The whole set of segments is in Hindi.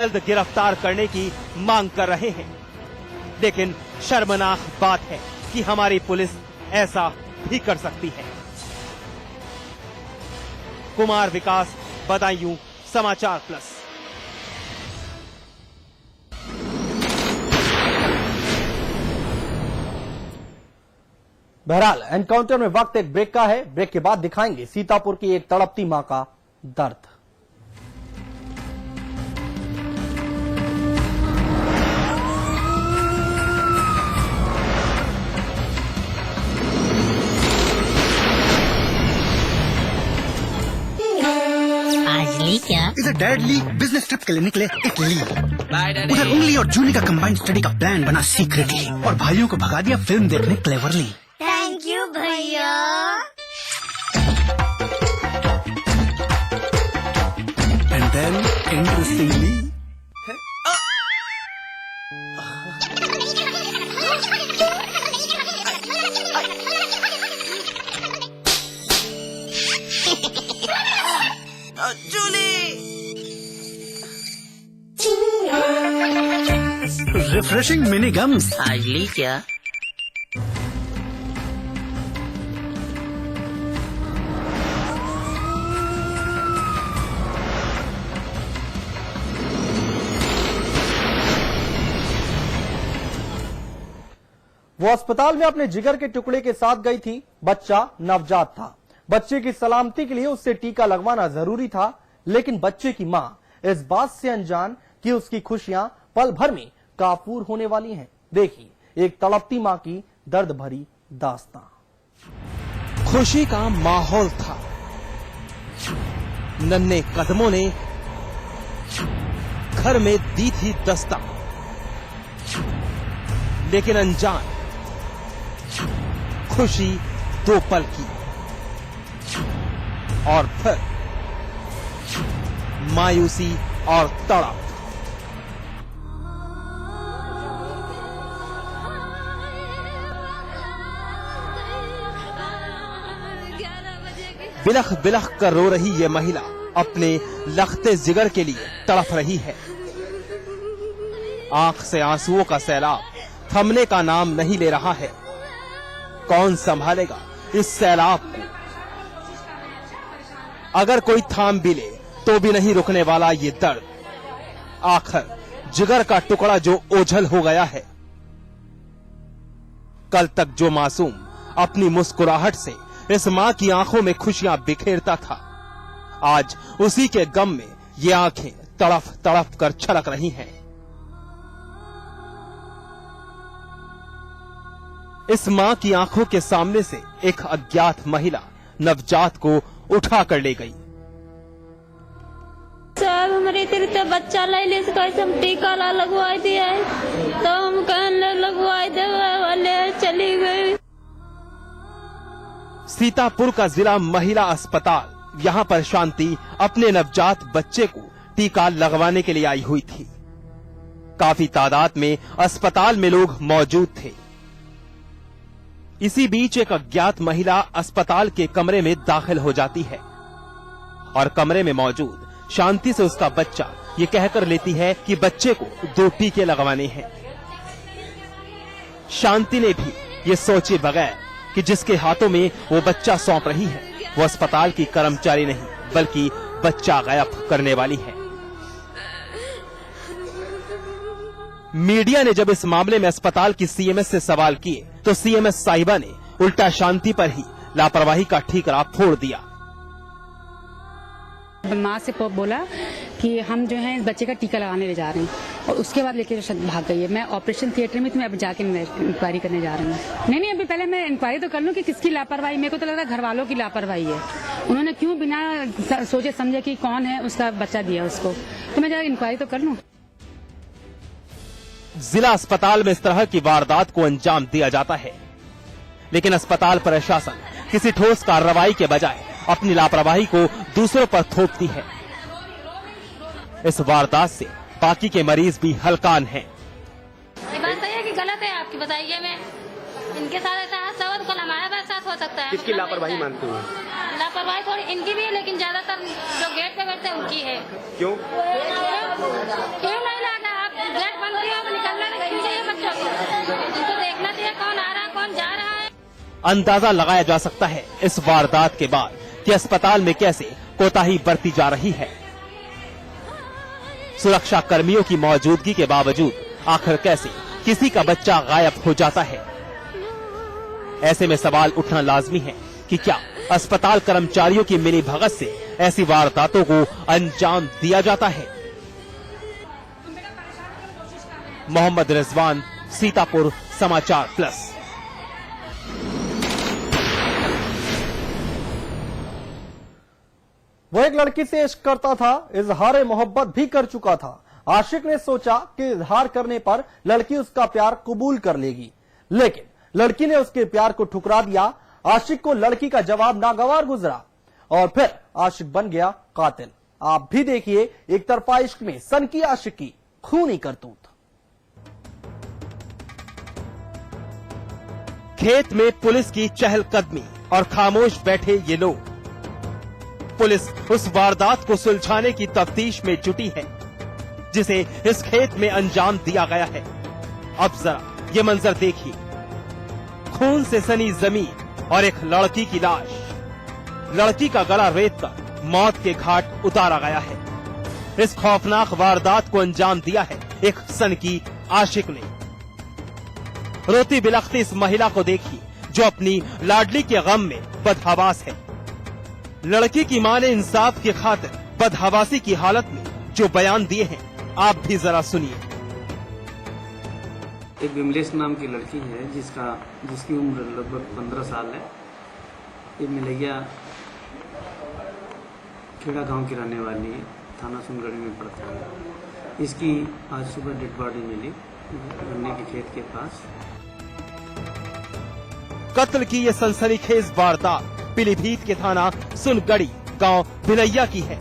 जल्द गिरफ्तार करने की मांग कर रहे हैं। लेकिन शर्मनाक बात है कि हमारी पुलिस ऐसा भी कर सकती है। कुमार विकास, बदायूं समाचार प्लस। बहरहाल एनकाउंटर में वक्त एक ब्रेक का है। ब्रेक के बाद दिखाएंगे सीतापुर की एक तड़पती मां का दर्द। क्या इधर डैड ली बिजनेस ट्रिप के लिए निकले इटली। उधर उंगली और जूनी का कंबाइंड स्टडी का प्लान बना सीक्रेटली और भाइयों को भगा दिया फिल्म देखने क्लेवरली। थैंक यू भैया। And then interestingly refreshing mini games. आज ली क्या? वो अस्पताल में अपने जिगर के टुकड़े के साथ गई थी। बच्चा नवजात था। बच्चे की सलामती के लिए उससे टीका लगवाना जरूरी था, लेकिन बच्चे की मां इस बात से अनजान कि उसकी खुशियां पल भर में काफूर होने वाली हैं। देखिए एक तड़पती मां की दर्द भरी दास्तां। खुशी का माहौल था। नन्हे कदमों ने घर में दी थी दस्तक, लेकिन अनजान खुशी 2 पल की और फिर मायूसी और तड़प। बिलख बिलख कर रो रही ये महिला अपने लखते जिगर के लिए तड़प रही है। आंख से आंसुओं का सैलाब थमने का नाम नहीं ले रहा है। कौन संभालेगा इस सैलाब को? अगर कोई थाम भी ले तो भी नहीं रुकने वाला ये दर्द। आखिर जिगर का टुकड़ा जो ओझल हो गया है। कल तक जो मासूम अपनी मुस्कुराहट से इस मां की आंखों में खुशियां बिखेरता था, आज उसी के गम में ये आंखें तड़प तड़प कर छलक रही हैं। इस मां की आंखों के सामने से एक अज्ञात महिला नवजात को उठा कर ले गई। साहब हमारे इधर तो बच्चा ले कैसे हम टीका ला लगवा दिया है, तो हम कहने लगवा दे वाले चली गई। सीतापुर का जिला महिला अस्पताल, यहां पर शांति अपने नवजात बच्चे को टीका लगवाने के लिए आई हुई थी। काफी तादाद में अस्पताल में लोग मौजूद थे। इसी बीच एक अज्ञात महिला अस्पताल के कमरे में दाखिल हो जाती है और कमरे में मौजूद शांति से उसका बच्चा ये कहकर लेती है कि बच्चे को 2 टीके लगवाने हैं। शांति ने भी ये सोचे बगैर कि जिसके हाथों में वो बच्चा सौंप रही है वो अस्पताल की कर्मचारी नहीं बल्कि बच्चा गायब करने वाली है। मीडिया ने जब इस मामले में अस्पताल की सीएमएस से सवाल किए तो सीएमएस साहिबा ने उल्टा शांति पर ही लापरवाही का ठीकरा फोड़ दिया। माँ से बोला कि हम जो है बच्चे का टीका लगाने ले जा रहे हैं और उसके बाद लेके भाग गई है। मैं ऑपरेशन थिएटर में, तो मैं अब जाके इंक्वायरी करने जा रही हूँ। नहीं, अभी पहले मैं इंक्वायरी तो कर लूँ कि किसकी लापरवाही। मेरे को तो लग रहा है घर वालों की लापरवाही है। उन्होंने क्यों बिना सोचे समझे कि कौन है उसका बच्चा दिया उसको, तो मैं जरा इंक्वायरी तो कर लूँ। जिला अस्पताल में इस तरह की वारदात को अंजाम दिया जाता है, लेकिन अस्पताल प्रशासन किसी ठोस कार्रवाई के बजाय अपनी लापरवाही को दूसरों पर थोपती है। इस वारदात से बाकी के मरीज भी हलकान हैं। ये बात सही है कि गलत है आपकी, बताइए। मैं इनके साथ ऐसा हादसा हुआ तो कल हमारे साथ हो सकता है। किसकी लापरवाही मानते हो? लापरवाही थोड़ी इनकी भी है, लेकिन ज्यादातर जो गेट पे बैठते हैं उनकी है। क्यों? क्यों नहीं लाना? आप गेट बंद किया, आप निकलना नहीं चाहिए बच्चों को, उनको देखना चाहिए कौन आ रहा है कौन जा रहा है। अंदाजा लगाया जा सकता है इस वारदात के बाद कि अस्पताल में कैसे कोताही बरती जा रही है। सुरक्षा कर्मियों की मौजूदगी के बावजूद आखिर कैसे किसी का बच्चा गायब हो जाता है। ऐसे में सवाल उठना लाजमी है कि क्या अस्पताल कर्मचारियों की मिली भगत से ऐसी वारदातों को अंजाम दिया जाता है। मोहम्मद रिजवान, सीतापुर, समाचार प्लस। वो एक लड़की से इश्क करता था, इजहार मोहब्बत भी कर चुका था। आशिक ने सोचा कि इजहार करने पर लड़की उसका प्यार कबूल कर लेगी, लेकिन लड़की ने उसके प्यार को ठुकरा दिया। आशिक को लड़की का जवाब नागवार गुजरा और फिर आशिक बन गया कातिल। आप भी देखिए एक तरफा इश्क में सनकी आशिकी, खूनी करतूत। खेत में पुलिस की चहलकदमी और खामोश बैठे ये लोग। पुलिस उस वारदात को सुलझाने की तफ्तीश में जुटी है जिसे इस खेत में अंजाम दिया गया है। अब जरा ये मंजर देखिए, खून से सनी जमीन और एक लड़की की लाश। लड़की का गला रेत कर मौत के घाट उतारा गया है। इस खौफनाक वारदात को अंजाम दिया है एक सनकी आशिक ने। रोती बिलखती इस महिला को देखिए जो अपनी लाडली के गम में बदहवास है। लड़की की मां ने इंसाफ की खातिर बदहवासी की हालत में जो बयान दिए हैं, आप भी जरा सुनिए। एक विमलेश नाम की लड़की है जिसकी उम्र लगभग 15 साल है। ये मिलैया खेड़ा गांव की रहने वाली है, थाना सुनगढ़ी में पड़ता है। इसकी आज सुबह डेड बॉडी मिली गन्ने के खेत के पास। कत्ल की ये सनसनीखेज वारदात पीलीभीत के थाना सुनगढ़ी गांव भिलैया की है।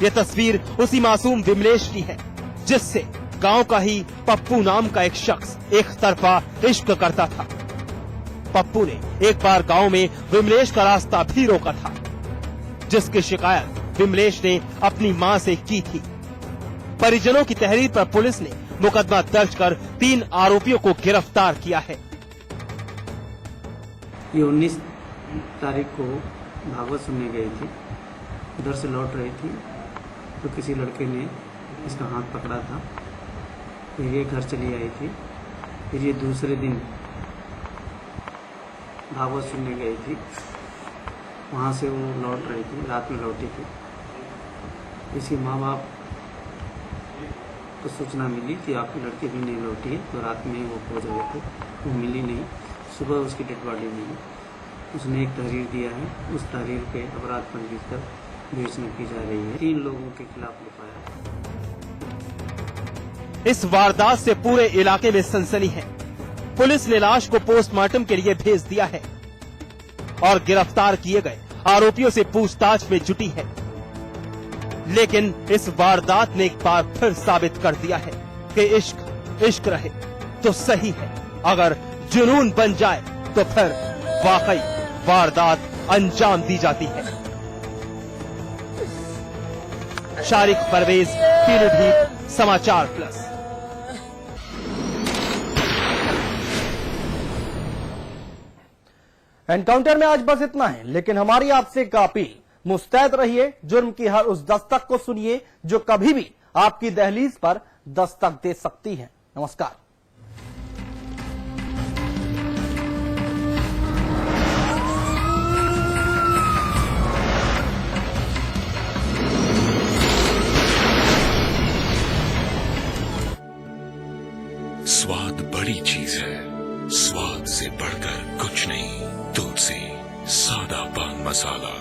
ये तस्वीर उसी मासूम विमलेश की है जिससे गांव का ही पप्पू नाम का एक शख्स एक तरफा इश्क करता था। पप्पू ने एक बार गांव में विमलेश का रास्ता भी रोका था, जिसकी शिकायत विमलेश ने अपनी मां से की थी। परिजनों की तहरीर पर पुलिस ने मुकदमा दर्ज कर 3 आरोपियों को गिरफ्तार किया है। ये 19 तारीख को भागवत सुनने गई थी, उधर से लौट रही थी तो किसी लड़के ने इसका हाथ पकड़ा था। फिर ये घर चली आई थी। फिर ये दूसरे दिन भागवत सुनने गई थी, वहाँ से वो लौट रही थी, रात में लौटी थी। इसके माँ बाप को सूचना मिली कि आपकी लड़की भी नहीं लौटी है, तो रात में वो खोज रहे थे, वो मिली नहीं। सुबह उसकी डेड बॉडी मिली। उसने एक तहरीर दिया है, उस तहरीर पे अपराध पंजीकृत कर बेचना की जा रही है। 3 लोगों के खिलाफ लिखाया। इस वारदात से पूरे इलाके में सनसनी है। पुलिस ने लाश को पोस्टमार्टम के लिए भेज दिया है और गिरफ्तार किए गए आरोपियों से पूछताछ में जुटी है। लेकिन इस वारदात ने एक बार फिर साबित कर दिया है कि इश्क इश्क रहे तो सही है, अगर जुनून बन जाए तो फिर वाकई वारदात अंजाम दी जाती है। शारिक परवेज, पीलीभीत, समाचार प्लस। एनकाउंटर में आज बस इतना है, लेकिन हमारी आपसे एक अपील, मुस्तैद रहिए। जुर्म की हर उस दस्तक को सुनिए जो कभी भी आपकी दहलीज पर दस्तक दे सकती है। नमस्कार। स्वाद बड़ी चीज है, स्वाद से बढ़कर कुछ नहीं। दूध से सादा पान मसाला।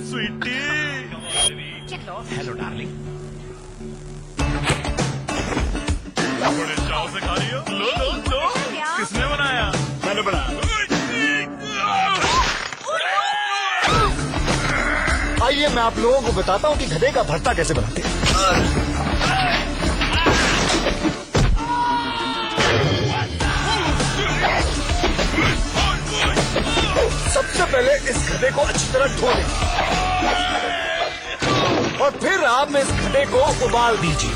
Sweety, hello darling. बड़े चाव से खा रही हो? लो लो लो। किसने बनाया? मैंने बनाया। आइए मैं आप लोगों को बताता हूँ कि गधे का भरता कैसे बनाते हैं। सबसे पहले इस गधे को अच्छी तरह धो लें और फिर आप में इस गधे को उबाल दीजिए।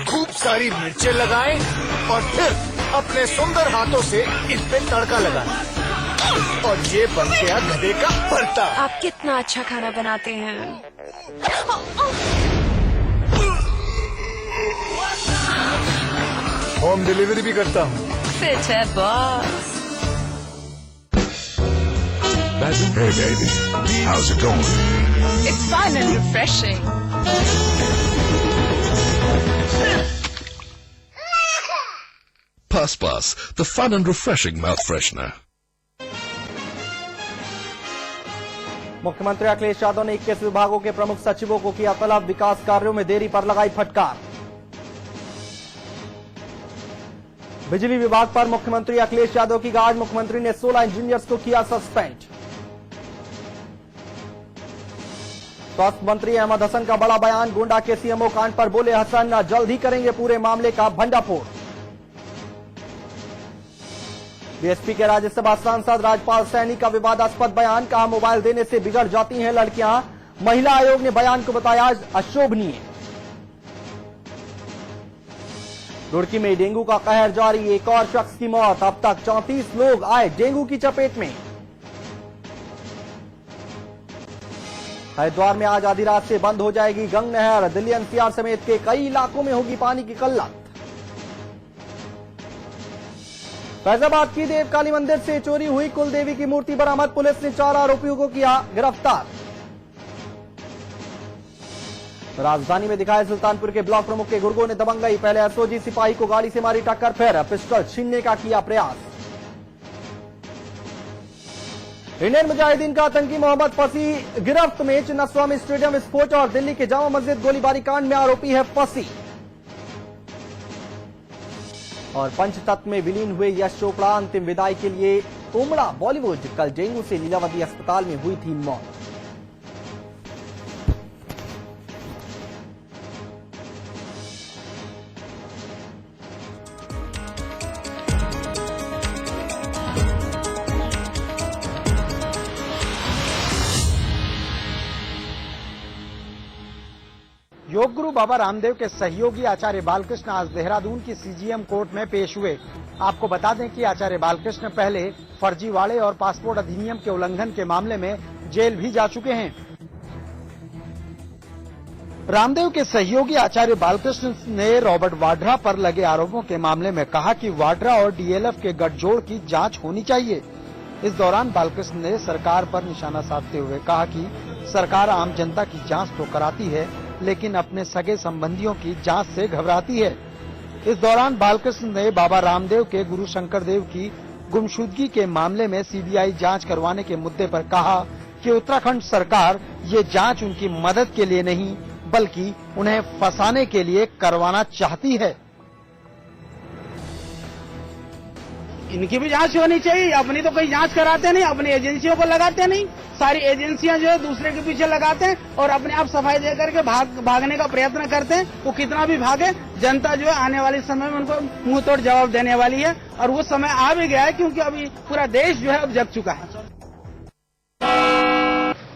खूब सारी मिर्चें लगाएं और फिर अपने सुंदर हाथों से इस पे तड़का लगाएं और ये बन गया गधे का भरता। आप कितना अच्छा खाना बनाते हैं। होम डिलीवरी भी करता हूँ। फिट है boss. Hey baby, how's it going? It's fun and refreshing. Puss Puss, the fun and refreshing mouth freshener. मुख्यमंत्री अखिलेश यादव ने 21 विभागों के प्रमुख सचिवों को किया तलब, विकास कार्यों में देरी पर लगाई फटकार। बिजली विभाग पर मुख्यमंत्री अखिलेश यादव की गाज, मुख्यमंत्री ने 16 इंजीनियर्स को किया सस्पेंड। स्वास्थ्य मंत्री अहमद हसन का बड़ा बयान, गोंडा के सीएमओ कांड पर बोले हसन, जल्द ही करेंगे पूरे मामले का भंडाफोड़। बीएसपी के राज्यसभा सांसद राजपाल सैनी का विवादास्पद बयान, कहा मोबाइल देने से बिगड़ जाती हैं लड़कियां, महिला आयोग ने बयान को बताया अशोभनीय। रुड़की में डेंगू का कहर जारी, एक और शख्स की मौत, अब तक 34 लोग आए डेंगू की चपेट में। हरिद्वार में आज आधी रात से बंद हो जाएगी गंग नहर, दिल्ली एनसीआर समेत के कई इलाकों में होगी पानी की किल्लत। फैजाबाद की देवकाली मंदिर से चोरी हुई कुलदेवी की मूर्ति बरामद, पुलिस ने 4 आरोपियों को किया गिरफ्तार। राजधानी में दिखाए सुल्तानपुर के ब्लॉक प्रमुख के गुर्गों ने दबंगई, पहले एसओजी सिपाही को गाड़ी से मारी टक्कर, फिर पिस्टल छीनने का किया प्रयास। इंडियन मुजाहिदीन का आतंकी मोहम्मद फसी गिरफ्त में, चिन्नास्वामी स्टेडियम विस्फोट और दिल्ली के जामा मस्जिद गोलीबारी कांड में आरोपी है फसी। और पंचतत्व में विलीन हुए यश चोपड़ा, अंतिम विदाई के लिए उमड़ा बॉलीवुड, कल डेंगू से लीलावती अस्पताल में हुई थी मौत। योग गुरु बाबा रामदेव के सहयोगी आचार्य बालकृष्ण आज देहरादून की सीजीएम कोर्ट में पेश हुए। आपको बता दें कि आचार्य बालकृष्ण पहले फर्जीवाड़े और पासपोर्ट अधिनियम के उल्लंघन के मामले में जेल भी जा चुके हैं। रामदेव के सहयोगी आचार्य बालकृष्ण ने रॉबर्ट वाड्रा पर लगे आरोपों के मामले में कहा कि वाड्रा और डीएलएफ के गठजोड़ की जांच होनी चाहिए। इस दौरान बालकृष्ण ने सरकार पर निशाना साधते हुए कहा कि सरकार आम जनता की जांच तो कराती है, लेकिन अपने सगे संबंधियों की जांच से घबराती है। इस दौरान बालकृष्ण ने बाबा रामदेव के गुरु शंकर देव की गुमशुदगी के मामले में सीबीआई जांच करवाने के मुद्दे पर कहा कि उत्तराखंड सरकार ये जांच उनकी मदद के लिए नहीं बल्कि उन्हें फंसाने के लिए करवाना चाहती है। इनकी भी जांच होनी चाहिए, अपनी तो कोई जांच कराते नहीं, अपनी एजेंसियों को लगाते नहीं। सारी एजेंसियां जो है दूसरे के पीछे लगाते हैं और अपने आप सफाई दे करके भागने का प्रयत्न करते हैं। वो कितना भी भागे, जनता जो है आने वाले समय में उनको मुंह तोड़ जवाब देने वाली है और वो समय आ भी गया है, क्योंकि अभी पूरा देश जो है अब जग चुका है।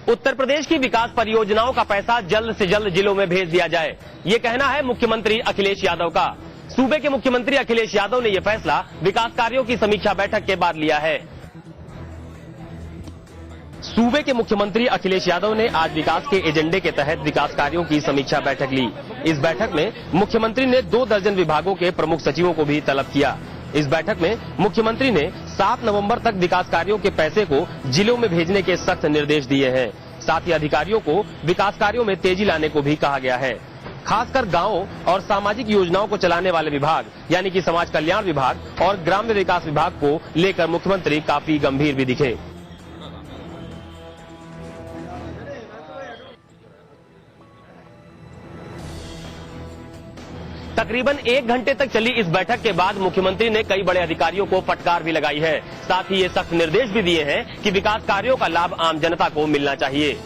उत्तर प्रदेश की विकास परियोजनाओं का पैसा जल्द से जल्द जिलों में भेज दिया जाए, ये कहना है मुख्यमंत्री अखिलेश यादव का। सूबे के मुख्यमंत्री अखिलेश यादव ने यह फैसला विकास कार्यों की समीक्षा बैठक के बाद लिया है। सूबे के मुख्यमंत्री अखिलेश यादव ने आज विकास के एजेंडे के तहत विकास कार्यों की समीक्षा बैठक ली। इस बैठक में मुख्यमंत्री ने 2 दर्जन विभागों के प्रमुख सचिवों को भी तलब किया। इस बैठक में मुख्यमंत्री ने 7 नवंबर तक विकास कार्यों के पैसे को जिलों में भेजने के सख्त निर्देश दिए हैं। साथ ही अधिकारियों को विकास कार्यों में तेजी लाने को भी कहा गया है। खासकर गांवों और सामाजिक योजनाओं को चलाने वाले विभाग यानी कि समाज कल्याण विभाग और ग्राम्य विकास विभाग को लेकर मुख्यमंत्री काफी गंभीर भी दिखे। तकरीबन 1 घंटे तक चली इस बैठक के बाद मुख्यमंत्री ने कई बड़े अधिकारियों को फटकार भी लगाई है। साथ ही ये सख्त निर्देश भी दिए हैं कि विकास कार्यों का लाभ आम जनता को मिलना चाहिए।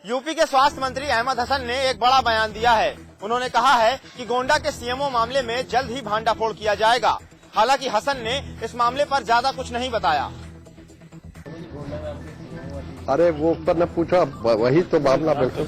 यूपी के स्वास्थ्य मंत्री अहमद हसन ने एक बड़ा बयान दिया है। उन्होंने कहा है कि गोंडा के सीएमओ मामले में जल्द ही भांडाफोड़ किया जाएगा। हालांकि हसन ने इस मामले पर ज्यादा कुछ नहीं बताया। अरे वो पर न पूछो, वही तो मामला बिल्कुल